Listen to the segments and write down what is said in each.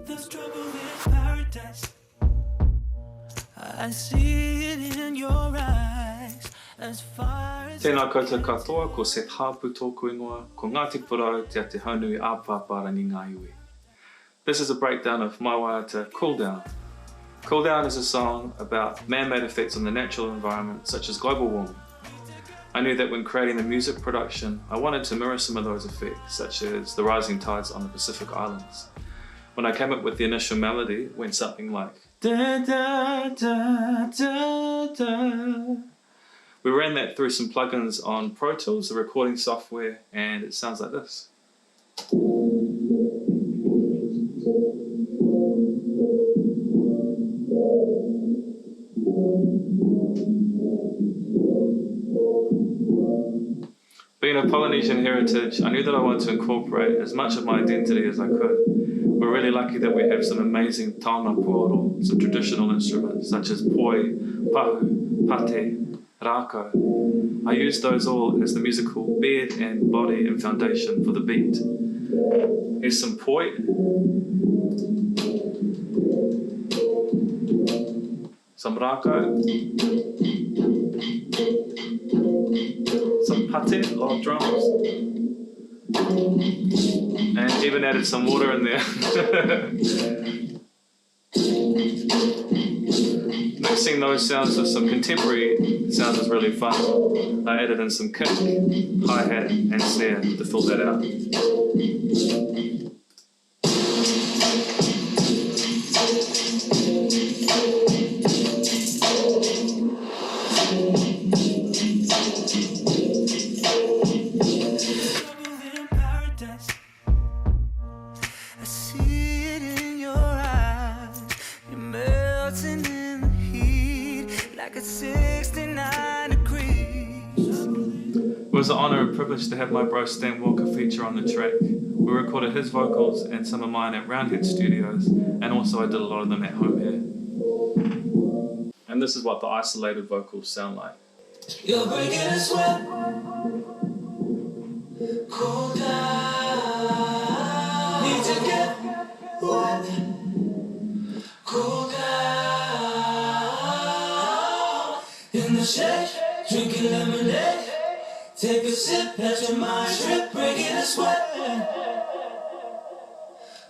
There's trouble in paradise. I see it in your eyes. As far as Tēnā koutou katoa, ko Seth Haapu tōku ingoa, ko Ngāti Porou te Te Haunui āpāpārangi ngā iwi. This is a breakdown of my waiata, Cool Down. Cool Down is a song about man-made effects on the natural environment, such as global warming. I knew that when creating the music production, I wanted to mirror some of those effects, such as the rising tides on the Pacific Islands. When I came up with the initial melody, it went something like da da da da da. We ran that through some plugins on Pro Tools, the recording software, and it sounds like this. Being of Polynesian heritage, I knew that I wanted to incorporate as much of my identity as I could. We're really lucky that we have some amazing taonga pōro, some traditional instruments such as poi, pahu, pate, rākau. I use those all as the musical bed and body and foundation for the beat. Here's some poi, some rākau, some pate, a lot of drums, and even added some water in there. Mixing those sounds with some contemporary sounds is really fun. I added in some kick, hi-hat and snare to fill that out. It was an honour and privilege to have my bro Stan Walker feature on the track. We recorded his vocals and some of mine at Roundhead Studios, and also I did a lot of them at home here. And this is what the isolated vocals sound like. You're breaking a sweat. Cool down. Need to get wet. Cool down. In the shade, drinking lemonade. Take a sip, let your mind trip, breaking a sweat.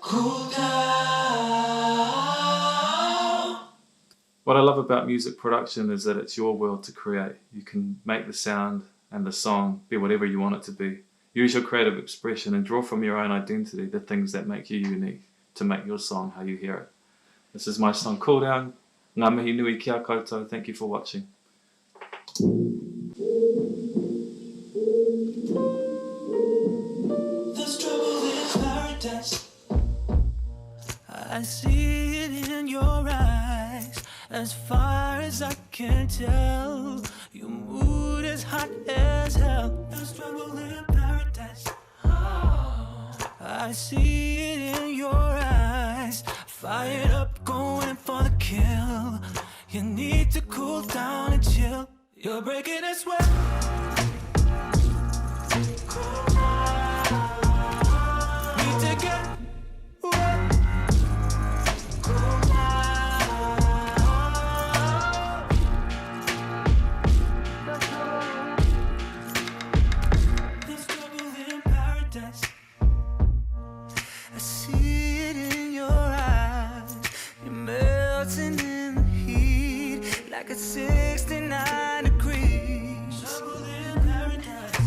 Cool down. What I love about music production is that it's your world to create. You can make the sound and the song be whatever you want it to be. Use your creative expression and draw from your own identity the things that make you unique to make your song how you hear it. This is my song Cool Down. Ngā mihi nui kia koutou. Thank you for watching. There's trouble in paradise. I see it in your eyes. As far as I can tell, your mood is hot as hell. There's trouble in paradise. I see it in your eyes. Fired up, going for the kill. You need to cool down and chill. You're breaking a sweat. Need to get wet. There's trouble in paradise. I see it in your eyes. You're melting in the heat like it's 69 degrees. Trouble in paradise.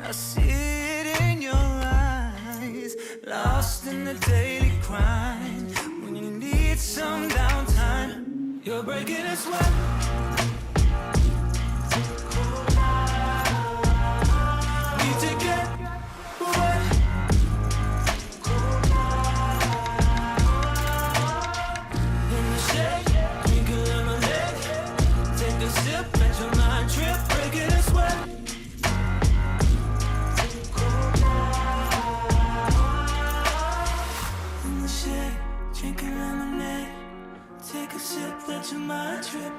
I see it in your eyes. Lost in the daily grind. When you need some downtime, you're breaking a sweat. Need to get wet. In the shade, drinking lemonade. Take a sip, let your mind trip, breaking a sweat. In the shade, drinking lemonade. Take a sip, let your mind trip.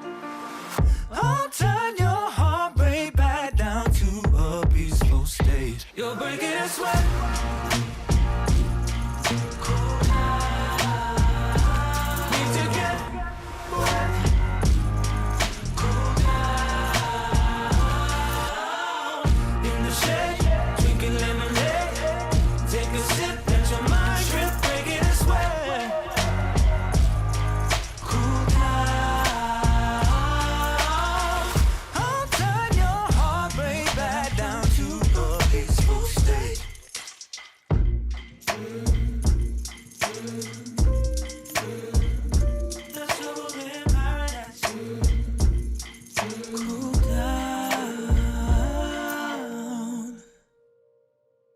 You're breaking a sweat.